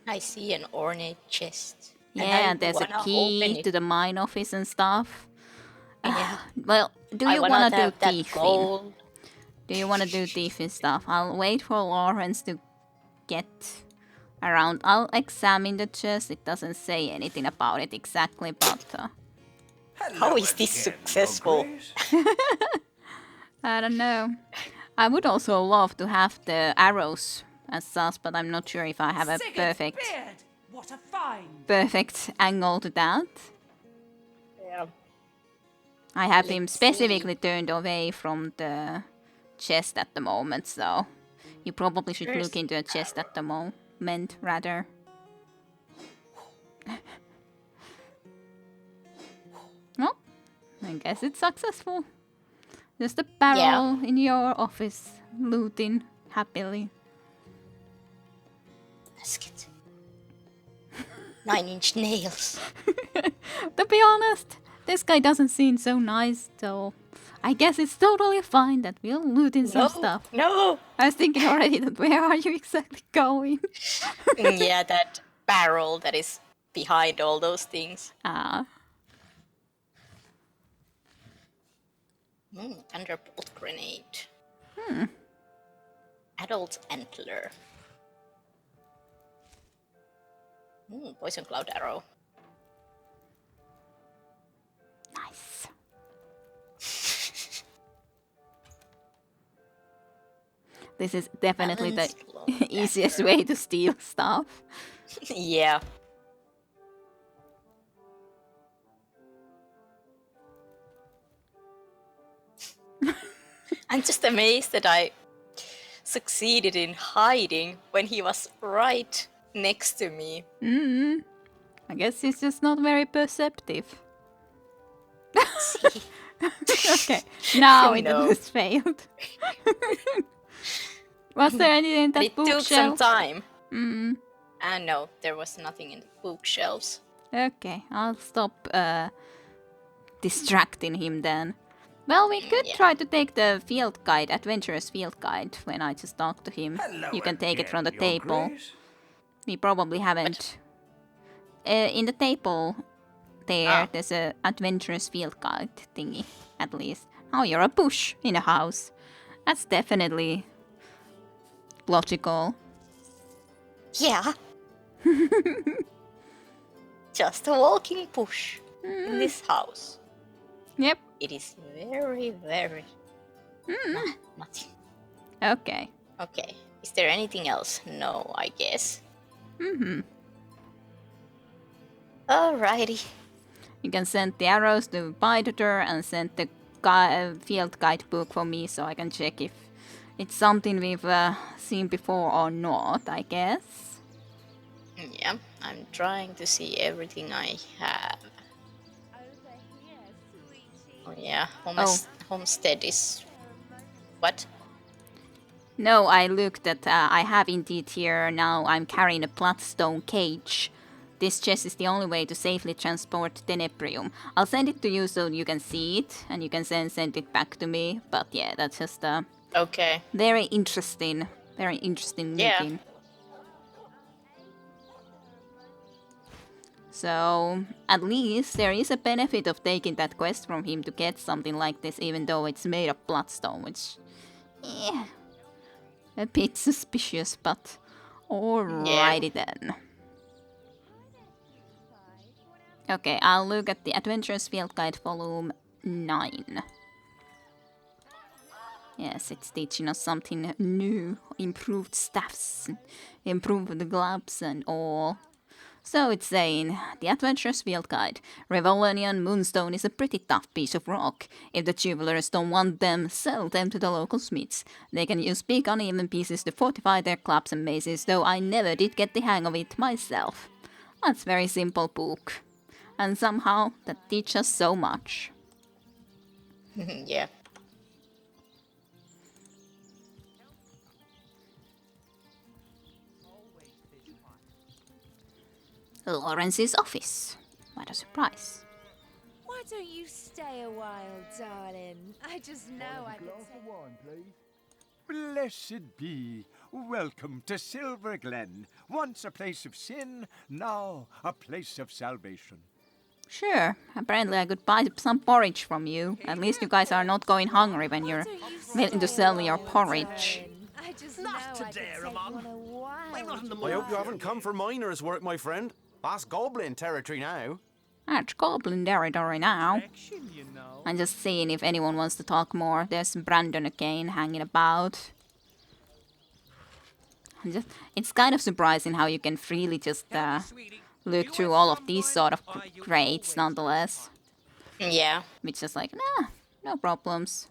I see an ornate chest. And Yeah, I and there's a wanna open key it. to the mine office and stuff. Yeah. Well, do I you wanna wanna do have that thieving? gold. Do you wanna do thieving stuff? I'll wait for Lawrence to get around. I'll examine the chest. It doesn't say anything about it exactly, but How Hello is this again, Your successful? Grace. I don't know. I would also love to have the arrows as such, but I'm not sure if I have a Sigurd's beard! What a find! perfect angle to that. Yeah. I have him Let's see. specifically turned away from the chest at the moment, so you probably should look Where's into a chest at the moment, rather. Well, I guess it's successful. Just a Yeah. barrel in your office, looting happily. Basket. 9-inch nails. To be honest, this guy doesn't seem so nice, so I guess it's totally fine that we'll loot in some No, stuff. no. I was thinking already that where are you exactly going? Yeah, that barrel that is behind all those things. Ah, Thunderbolt grenade. Adult antler. Poison cloud arrow. nice. This is definitely the Balanced long easiest dagger. way to steal stuff. Yeah. I'm just amazed that I succeeded in hiding when he was right next to me. I guess he's just not very perceptive. See? Okay, now it No. has failed. Was there anything in But that it took some bookshelf? time. No, there was nothing in the bookshelves. Okay, I'll stop distracting him then. Well, we could Yeah. try to take the field guide, adventurous field guide, when I just talk to him. Hello You can take it from the again, Your table. Grace. We probably haven't. In the table there, there's a adventurous field guide thingy, at least. Oh, you're a bush in a house. That's definitely logical. Yeah. Just a walking bush in this house. Yep. It is very, very. Nothing. Okay. Okay. Is there anything else? No, I guess. Alrighty. You can send the arrows to Biter and send the field guidebook for me so I can check if it's something we've seen before or not, I guess. Yeah, I'm trying to see everything I have. Oh yeah, homestead is. What? No, I looked at. I have indeed here now. I'm carrying a bloodstone cage. This chest is the only way to safely transport Tenebrium. I'll send it to you so you can see it, and you can then send it back to me. But yeah, that's just Okay. very interesting. Very interesting Yeah. looking. So, at least there is a benefit of taking that quest from him to get something like this, even though it's made of bloodstone, which. Yeah. A bit suspicious, but. Alrighty then. Okay, I'll look at the Adventurous Field Guide Volume 9. Yes, it's teaching us something new. Improved staffs, improved gloves and all. So it's saying, the Adventurous Field Guide. Revolanian Moonstone is a pretty tough piece of rock. If the jewelers don't want them, sell them to the local smiths. They can use big uneven pieces to fortify their clubs and maces, though I never did get the hang of it myself. That's very simple book. And somehow, that teaches us so much. Yeah. Lawrence's office. What a surprise. Why don't you stay a while, darling? I just know I could take... wine, please. Blessed be. Welcome to Silver Glen. Once a place of sin, now a place of salvation. Sure, apparently I could buy some porridge from you. At least you guys are not going hungry when you're willing to sell me your porridge. I just Not know I could today, take Ramon. one a while. I'm not in the I mood. hope you haven't come for miner's work, my friend. That's goblin territory now. That's goblin territory now. I'm just seeing if anyone wants to talk more. There's Brandon again hanging about. It's kind of surprising how you can freely just look through all of these sort of crates nonetheless. Yeah. Which is like, nah, no problems.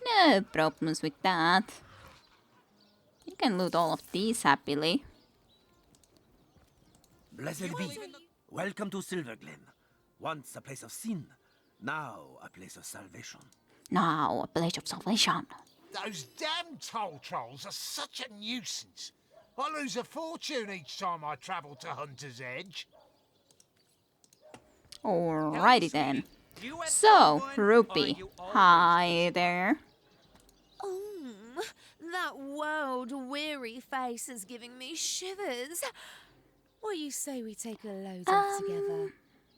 No problems with that. You can loot all of these happily. Blessed be. Welcome to Silver Glen. Once a place of sin, now a place of salvation. Now, a place of salvation. Those damn toll trolls are such a nuisance. I lose a fortune each time I travel to Hunter's Edge. Alrighty then. So, Rupee. Hi there. That world-weary face is giving me shivers. What do you say we take a load off together?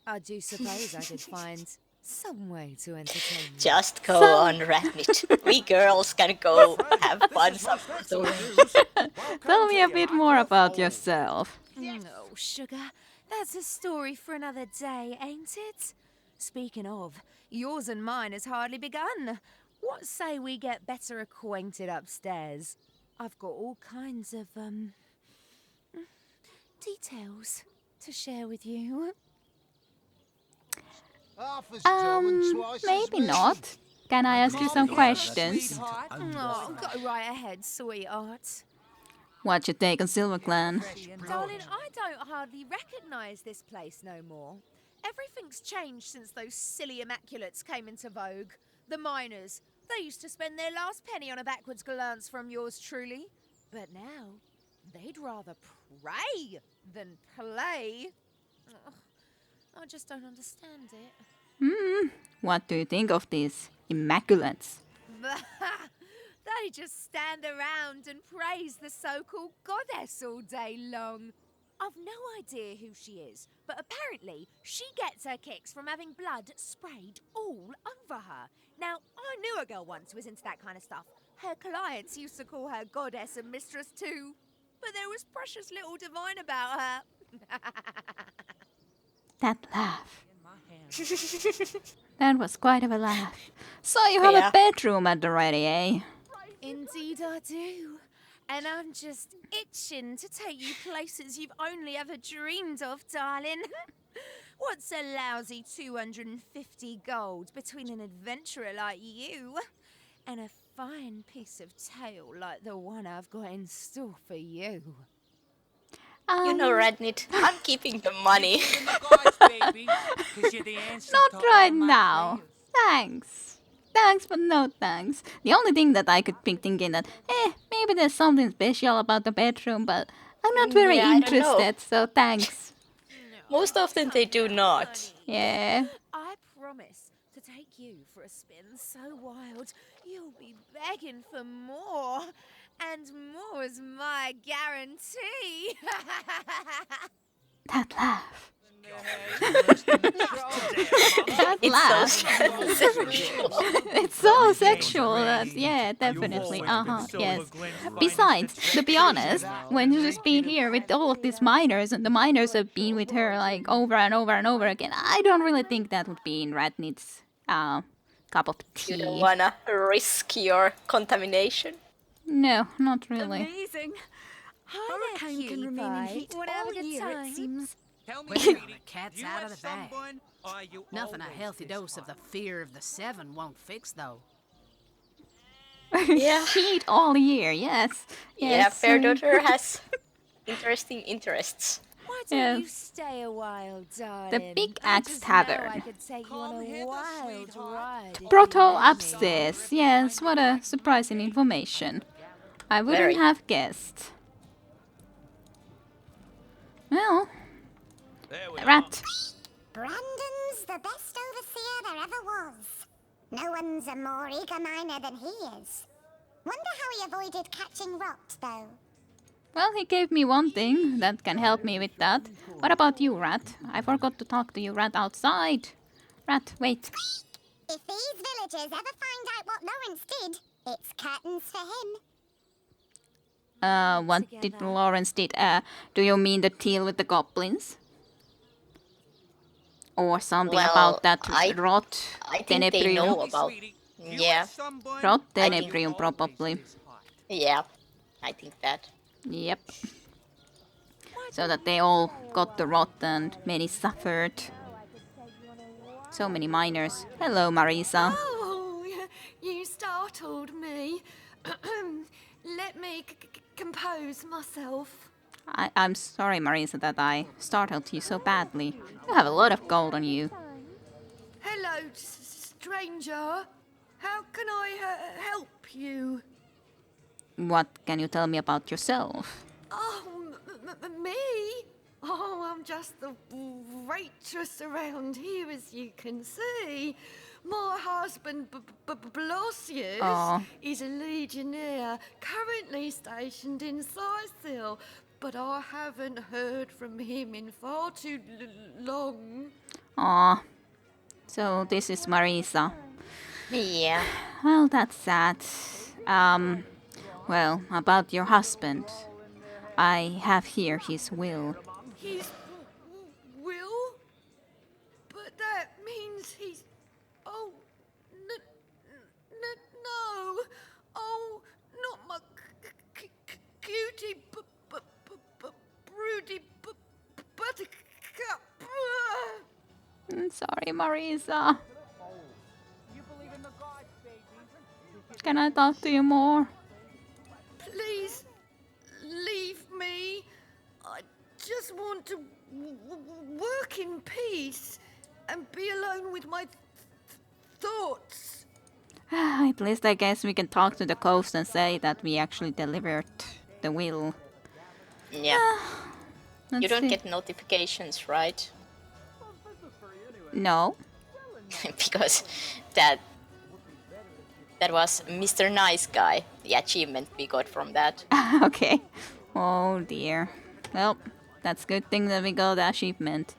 I do suppose I could find some way to entertain you. Just go on, Ratnit. We girls can go have fun somewhere. Tell me a bit more about yourself. Oh, sugar, that's a story for another day, ain't it? Speaking of, yours and mine has hardly begun. What say we get better acquainted upstairs? I've got all kinds of, details to share with you. Half as dumb and twice Maybe as me. not. Can I ask you some questions? Oh, go right ahead, sweetheart. What's your take on Silver Clan? Darling, I don't hardly recognise this place no more. Everything's changed since those silly immaculates came into vogue. The miners, they used to spend their last penny on a backwards glance from yours truly. But now, they'd rather pray than play. Ugh, I just don't understand it. What do you think of these immaculates? They just stand around and praise the so-called goddess all day long. I've no idea who she is, but apparently she gets her kicks from having blood sprayed all over her. Now, I knew a girl once who was into that kind of stuff. Her clients used to call her goddess and mistress too, but there was precious little divine about her. That laugh. That was quite of a laugh. So you have Yeah. a bedroom at the ready, eh? Indeed I do. And I'm just itching to take you places you've only ever dreamed of, darling. What's a lousy 250 gold between an adventurer like you and a fine piece of tail like the one I've got in store for you? You know, Ratnit, I'm keeping the money. Not right now. Thanks. Thanks, but no thanks. The only thing that I could be thinking that, maybe there's something special about the bedroom, but I'm not very Yeah, I don't know. interested, so thanks. Most often they do not. Yeah. I promise to take you for a spin so wild you'll be begging for more. And more is my guarantee. That laugh. That It's laugh. so sexual. It's so sexual. Yeah, definitely. Yes. Besides, to be honest, when she's been here with all of these miners, and the miners have been with her like over and over and over again, I don't really think that would be in Ratnit's cup of You tea. don't wanna risk your contamination. No, not really. Amazing. Hurricane Hurricane can remain in heat Wanna have a all good year, time? it seems. Tell me, Well, sweetie, the cat's you out have of the bag. sunburn, or are you Nothing a always healthy this dose of the hot? fear of the seven won't fix, though. Yeah. Heat all year, yes. Yeah, Yes. Fair Daughter has interesting interests. Why don't Yeah. you stay a while, darling? Big I Axe just Tavern. know I could take you on Come a hither, wild sweetheart. ride. if you Proto let me. upstairs. Yes, what a surprising information. I wouldn't Very. have guessed. Well, There we rat. Brandon's the best overseer there ever was. No one's a more eager miner than he is. Wonder how we avoided catching rot, though. Well, he gave me one thing that can help me with that. What about you, Rat? I forgot to talk to you, Rat, outside. Rat, wait. If these villagers ever find out what Lawrence did, it's curtains for him. What did Lawrence did? Do you mean the deal with the goblins? Or something about that rot I think they know tenebrium? about. Yeah, Rot tenebrium, probably. yeah, I think that. Yep. So that they all got the rot and many suffered. So many miners. Hello, Marisa. Oh, you startled me. Let me compose myself. I'm sorry, Marisa, that I startled you so badly. You have a lot of gold on you. Hello, stranger. How can I help you? What can you tell me about yourself? Oh, me? Oh, I'm just the waitress around here, as you can see. My husband, Blosius, Aw. is a legionnaire currently stationed in Sicil, but I haven't heard from him in far too long. Aw. So this is Marisa. Yeah. Well, that's sad. Well, about your husband. I have here his will. His will? But that means he's... Oh, no. Oh, not my cutie, broody buttercup. Sorry, Marisa. Can I talk to you more? Please leave me. I just want to work in peace and be alone with my thoughts. At least I guess we can talk to the coast and say that we actually delivered the will. Yeah. You Let's don't see. get notifications, right? No. Because that was Mr. Nice Guy, the achievement we got from that. Okay. Oh dear. Well, that's good thing that we got the achievement.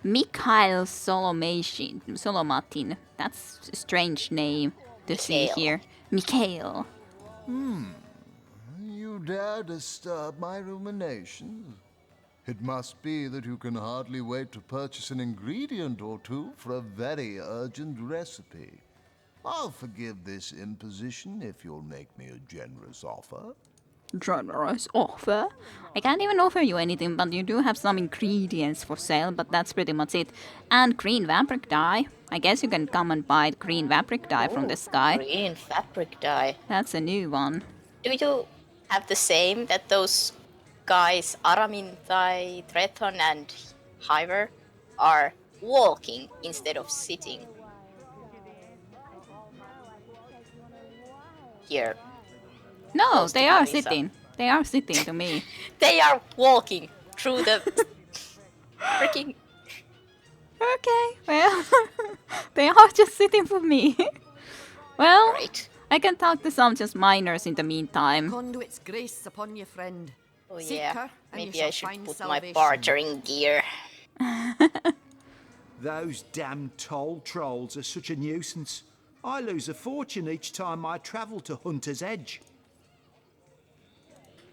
Mikhail Solomatin. That's a strange name to see Mikhail. here. Mikhail. You dare disturb my ruminations? It must be that you can hardly wait to purchase an ingredient or two for a very urgent recipe. I'll forgive this imposition if you'll make me a generous offer. Generous offer? I can't even offer you anything, but you do have some ingredients for sale, but that's pretty much it. And green fabric dye. I guess you can come and buy the green fabric dye from this guy. Green fabric dye. That's a new one. Do you have the same that those guys, Aramintai, Treton, and Hiver, are walking instead of sitting? Here. No, Close to they are Marisa. sitting. They are sitting to me. They are walking through the freaking... Okay, well, they are just sitting for me. Well, Great. I can talk to some just miners in the meantime. Conduit's grace upon you, friend. Oh Seek yeah, her, and you maybe shall I should find put salvation. my bartering gear. Those damn toll trolls are such a nuisance. I lose a fortune each time I travel to Hunter's Edge.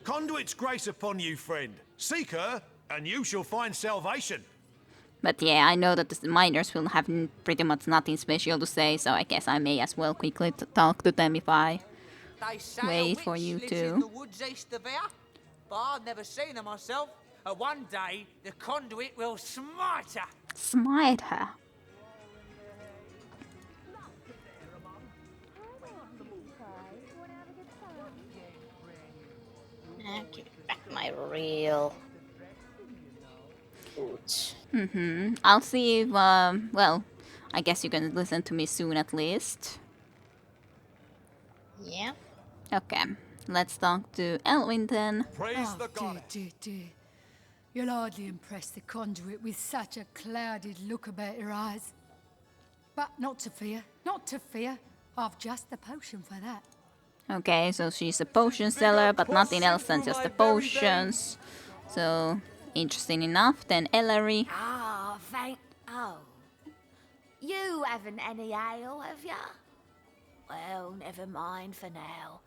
Conduit's grace upon you, friend. Seek her, and you shall find salvation. But yeah, I know that the miners will have pretty much nothing special to say, so I guess I may as well quickly talk to them if I They say wait a for witch you lives to. in the woods east of here, but I've never seen her myself. One day, the conduit will smite her. Smite her. Give back my real boots. I'll see if, well, I guess you can listen to me soon at least. Yeah. Okay, let's talk to Elwin then. Praise the goddess. Dear. You'll hardly impress the conduit with such a clouded look about your eyes. But not to fear. I've just the potion for that. Okay, so she's a potion seller, but nothing else than just the potions. So, interesting enough. Then Ellery. Ah, Oh. You haven't any ale, have ya? Well, never mind for now.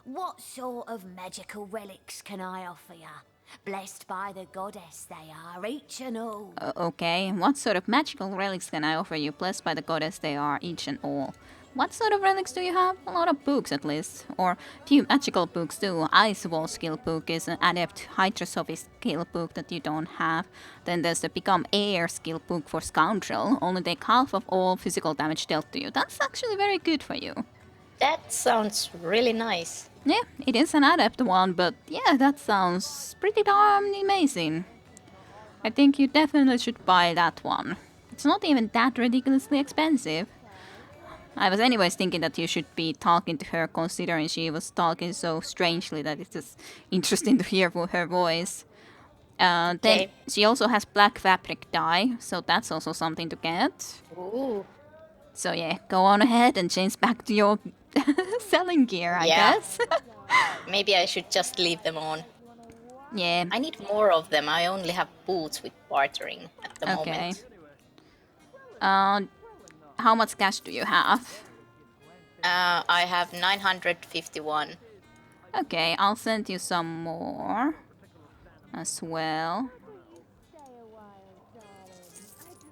What sort of magical relics can I offer ya? Blessed by the goddess they are, each and all. Okay, what sort of magical relics can I offer you? Blessed by the goddess they are, each and all. What sort of relics do you have? A lot of books at least. Or few magical books too. Ice Wall skill book is an adept Hydrosophist skill book that you don't have. Then there's the Become Air skill book for Scoundrel. Only take half of all physical damage dealt to you. That's actually very good for you. That sounds really nice. Yeah, it is an adept one, but yeah, that sounds pretty darn amazing. I think you definitely should buy that one. It's not even that ridiculously expensive. I was anyways thinking that you should be talking to her, considering she was talking so strangely that it's just interesting to hear her voice. Then she also has black fabric dye, so that's also something to get. Ooh. So yeah, go on ahead and change back to your selling gear, I guess. Maybe I should just leave them on. Yeah. I need more of them. I only have boots with bartering at the moment. How much cash do you have? I have 951. Okay, I'll send you some more as well.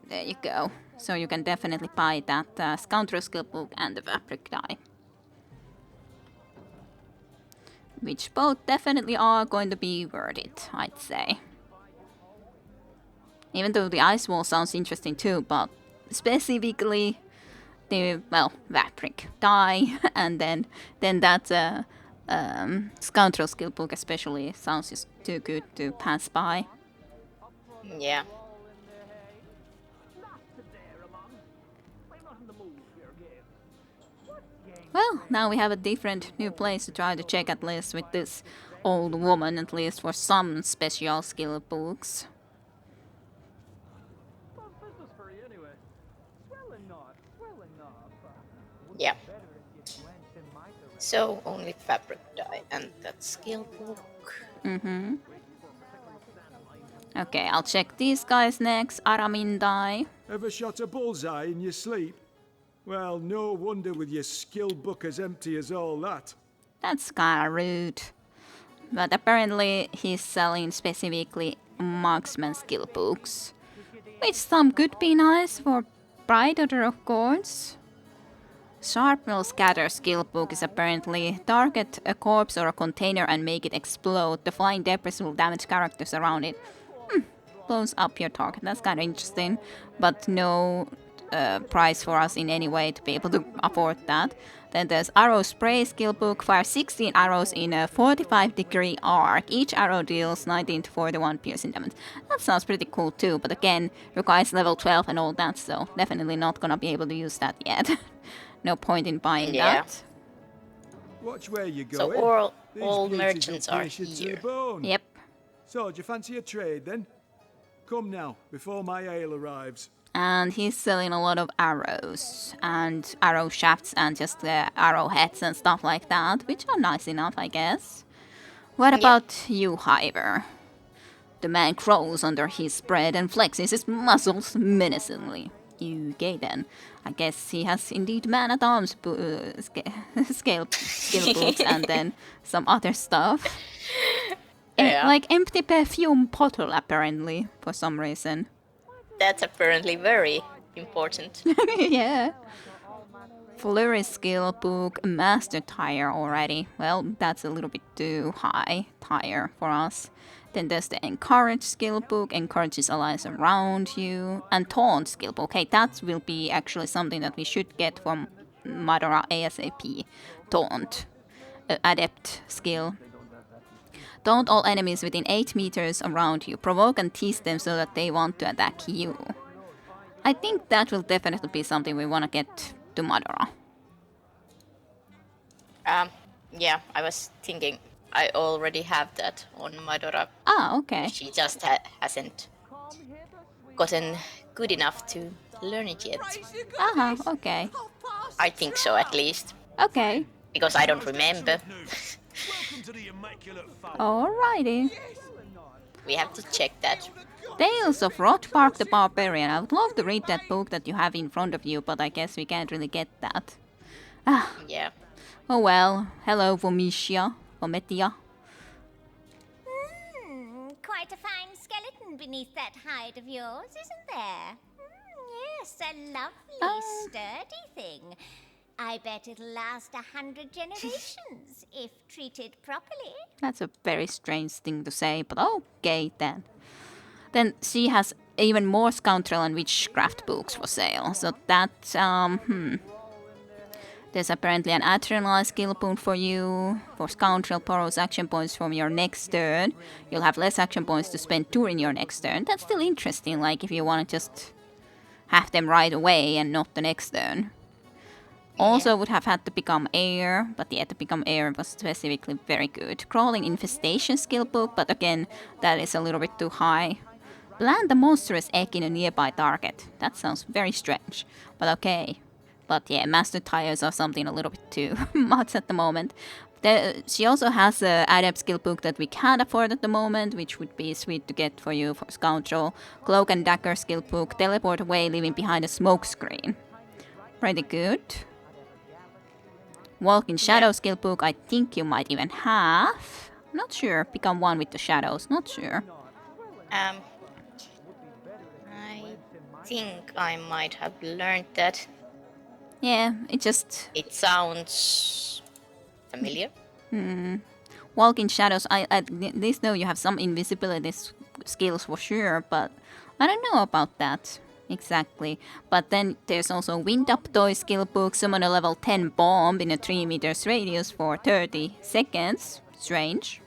There you go. So you can definitely buy that Scoundrel skill book and the fabric dye. Which both definitely are going to be worth it, I'd say. Even though the ice wall sounds interesting too, but specifically the, well, fabric dye and then that Scoundrel skill book especially sounds just too good to pass by. Yeah. Well, now we have a different new place to try to check at least with this old woman, at least for some special skill books. Yeah. So only fabric dye and that skill book. Mm-hmm. Okay, I'll check these guys next. Aramin dye. Ever shot a bullseye in your sleep? Well, no wonder with your skill book as empty as all that. That's kinda rude. But apparently he's selling specifically marksman skill books. Which some could be nice for Bride Order of Gods. Sharpnel Scatter skill book is apparently target a corpse or a container and make it explode. The flying debris will damage characters around it. Blows up your target. That's kind of interesting, but no price for us in any way to be able to afford that. Then there's Arrow Spray skill book. Fire 16 arrows in a 45-degree arc. Each arrow deals 19 to 41 piercing damage. That sounds pretty cool too, but again, requires level 12 and all that, so definitely not gonna be able to use that yet. No point in buying that. Watch where you go. So all merchants are here. Yep. So, do you fancy a trade then? Come now, before my ale arrives. And he's selling a lot of arrows and arrow shafts and just arrowheads and stuff like that, which are nice enough, I guess. What about you, Hiver? The man crawls under his spread and flexes his muscles menacingly. Okay then, I guess he has indeed man-at-arms skill books and then some other stuff. Like empty perfume bottle apparently, for some reason. That's apparently very important. Yeah. Flurry skill book, master tire already. Well, that's a little bit too high tire for us. Then there's the encourage skill book, encourages allies around you. And taunt skill book. Hey, that will be actually something that we should get from Madara ASAP. Taunt. Adept skill. Taunt all enemies within 8 meters around you. Provoke and tease them so that they want to attack you. I think that will definitely be something we want to get to Madara. Yeah, I was thinking I already have that on Madara. Ah, okay. She just hasn't gotten good enough to learn it yet. Uh-huh, okay. I think so, at least. Okay. Because I don't remember. Welcome to the Immaculate Fold. Alrighty. We have to check that. Tales of Rothbark the Barbarian. I would love to read that book that you have in front of you, but I guess we can't really get that. Yeah. Oh well. Hello, Vomitia. Vometia. Quite a fine skeleton beneath that hide of yours, isn't there? Yes, a lovely, sturdy thing. I bet it'll last 100 generations if treated properly. That's a very strange thing to say, but okay then. Then she has even more scoundrel and witchcraft books for sale. So that, There's apparently an adrenaline skill point for you. For scoundrel borrows action points from your next turn. You'll have less action points to spend during your next turn. That's still interesting, like if you want to just have them right away and not the next turn. Also would have had to become heir, but yeah, to become heir was specifically very good. Crawling infestation skill book, but again, that is a little bit too high. Plant a monstrous egg in a nearby target. That sounds very strange, but okay. But yeah, master tires are something a little bit too much at the moment. She also has a adept skill book that we can't afford at the moment, which would be sweet to get for you for scoundrel. Cloak and dagger skill book, teleport away leaving behind a smoke screen. Pretty good. Walk in shadow skill book, I think you might even have. Not sure. Become one with the shadows. Not sure. I think I might have learned that. Yeah, it just... It sounds familiar. Walk in shadows, I at least know you have some invisibility skills for sure, but I don't know about that exactly. But then there's also Wind Up Toy skill book, summon a level 10 bomb in a 3 meters radius for 30 seconds. Strange.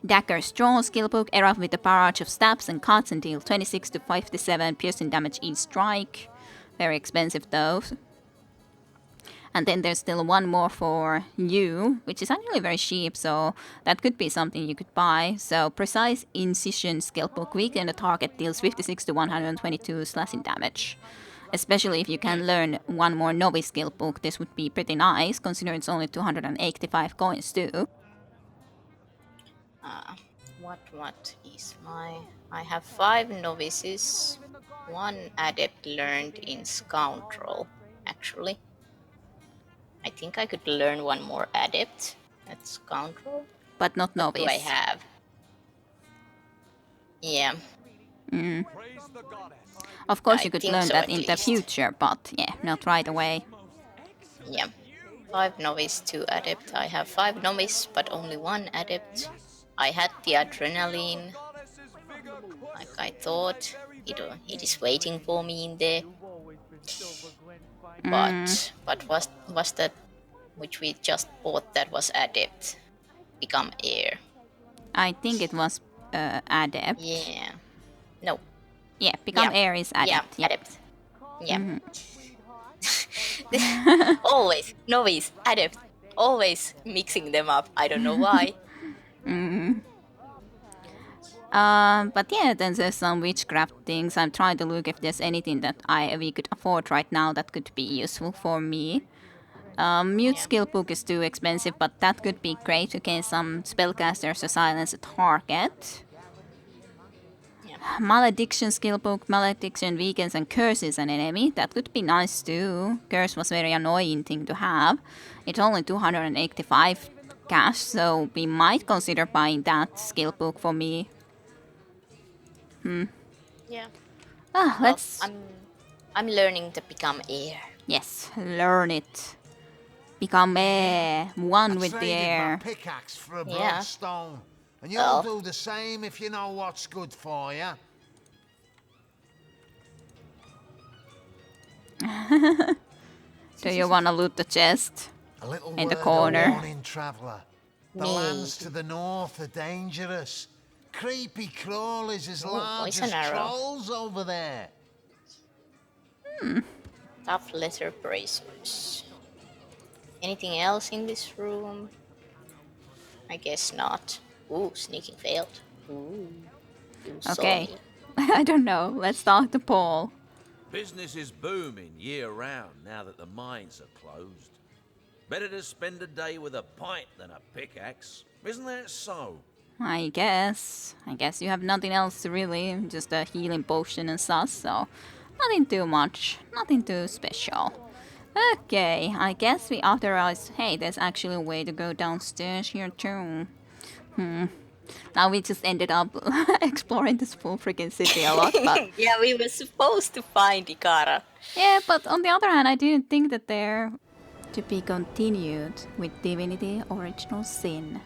Dagger Strong skill book, erupt with a barrage of stabs and cuts and deal 26 to 57 piercing damage each strike. Very expensive though. And then there's still one more for you, which is actually very cheap, so that could be something you could buy. So Precise Incision skill book, weaken the target, deals 56 to 122 slashing damage. Especially if you can learn one more novice skill book, this would be pretty nice, considering it's only 285 coins too. What is my... I have 5 novices, 1 adept learned in scoundrel, actually. I think I could learn 1 more adept at scoundrel. But not novice. What do I have? Yeah. Of course you could learn so, that in the least. future, but yeah, not right away. Yeah. 5 novice, 2 adept. I have 5 novice, but only 1 adept. I had the adrenaline. Like I thought. It is waiting for me in there. But was that which we just bought that was adept? Become heir. I think it was adept. Yeah. No. Yeah, become heir is adept. Yeah, adept. Yeah. Always novice, adept. Always mixing them up. I don't know why. But yeah, then there's some witchcraft things. I'm trying to look if there's anything that we could afford right now that could be useful for me. Mute skill book is too expensive, but that could be great to gain some spellcasters to silence a target. Malediction skill book, malediction weakens and curses an enemy. That could be nice too. Curse was very annoying thing to have. It's only 285 cash, so we might consider buying that skill book for me. Yeah. Let's... I'm learning to become heir. Yes, learn it. Become heir. One with the heir. My pickaxe for a bloodstone. And you'll do the same if you know what's good for you. Do you want to loot the chest? A little in the word corner. of warning, traveller. The lands to the north are dangerous. Creepy crawlies as large as trolls over there. Tough leather bracers. Anything else in this room? I guess not. Ooh, sneaking failed. Ooh. Okay. I don't know. Let's talk to Paul. Business is booming year round now that the mines are closed. Better to spend a day with a pint than a pickaxe. Isn't that so? I guess. I guess you have nothing else really, just a healing potion and such, so nothing too much, nothing too special. Okay, I guess we authorized. Hey, there's actually a way to go downstairs here too. Now we just ended up exploring this full freaking city a lot, but yeah, we were supposed to find Ikara. yeah, but on the other hand, I didn't think that they're to be continued with Divinity Original Sin.